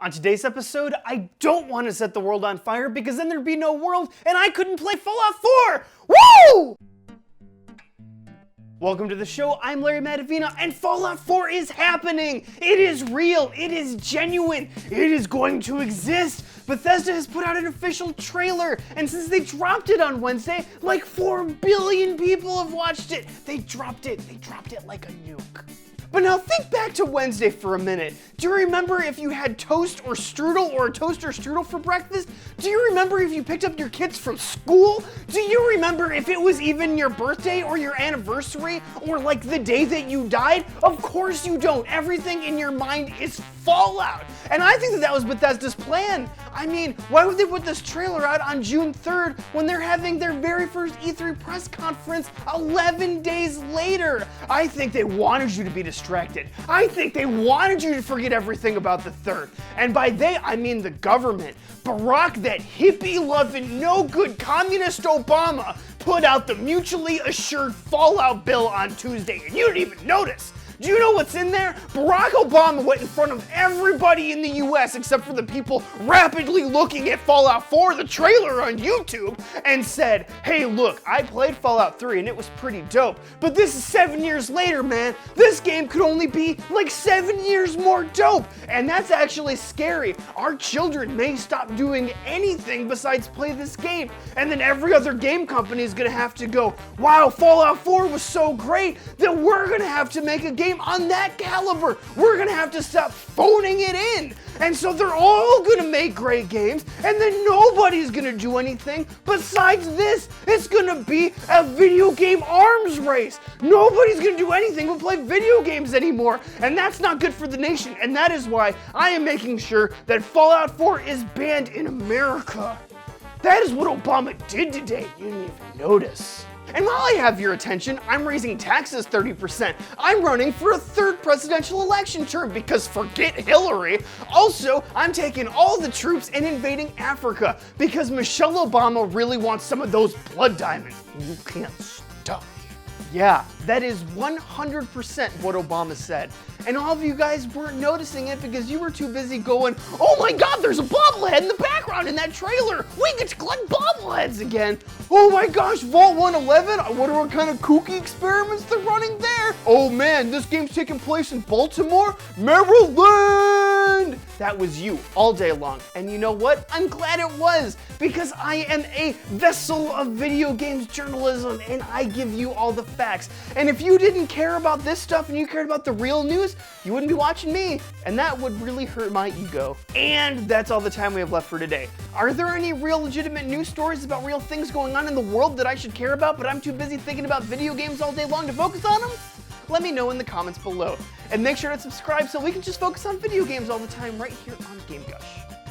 On today's episode, I don't want to set the world on fire because then there'd be no world and I couldn't play Fallout 4! Woo! Welcome to the show, I'm Larry Madavina, and Fallout 4 is happening! It is real, it is genuine, it is going to exist! Bethesda has put out an official trailer, and since they dropped it on Wednesday, like 4 billion people have watched it! They dropped it like a nuke. But now think back to Wednesday for a minute. Do you remember if you had toast or strudel or a toast or strudel for breakfast? Do you remember if you picked up your kids from school? Do you remember if it was even your birthday or your anniversary or like the day that you died? Of course you don't. Everything in your mind is Fallout. And I think that was Bethesda's plan. I mean, why would they put this trailer out on June 3rd when they're having their very first E3 press conference 11 days later? I think they wanted you to be distracted. I think they wanted you to forget everything about the 3rd. And by they, I mean the government. Barack, that hippie-loving, no-good communist Obama, put out the mutually assured Fallout bill on Tuesday, and you didn't even notice. Do you know what's in there? Barack Obama went in front of everybody in the US except for the people rapidly looking at Fallout 4, the trailer on YouTube, and said, hey look, I played Fallout 3 and it was pretty dope, but this is 7 years later, man. This game could only be like 7 years more dope, and that's actually scary. Our children may stop doing anything besides play this game, and then every other game company is gonna have to go, wow, Fallout 4 was so great that we're gonna have to make a game on that caliber. We're gonna have to stop phoning it in. And so they're all gonna make great games, and then nobody's gonna do anything besides this. It's gonna be a video game arms race. Nobody's gonna do anything but play video games anymore, and that's not good for the nation, and that is why I am making sure that Fallout 4 is banned in America. That is what Obama did today. You didn't even notice. And while I have your attention, I'm raising taxes 30%. I'm running for a 3rd presidential election term because forget Hillary. Also, I'm taking all the troops and invading Africa because Michelle Obama really wants some of those blood diamonds. You can't stop me. Yeah, that is 100% what Obama said. And all of you guys weren't noticing it because you were too busy going, oh my god, there's a bobblehead in the background in that trailer. We get to collect bobbleheads again. Oh my gosh, Vault 111, I wonder what kind of kooky experiments they're running there. Oh man, this game's taking place in Baltimore, Maryland. That was you all day long. And you know what? I'm glad it was because I am a vessel of video games journalism and I give you all the facts. And if you didn't care about this stuff and you cared about the real news, you wouldn't be watching me, and that would really hurt my ego. And that's all the time we have left for today. Are there any real legitimate news stories about real things going on in the world that I should care about, but I'm too busy thinking about video games all day long to focus on them? Let me know in the comments below. And make sure to subscribe so we can just focus on video games all the time right here on Game Gush.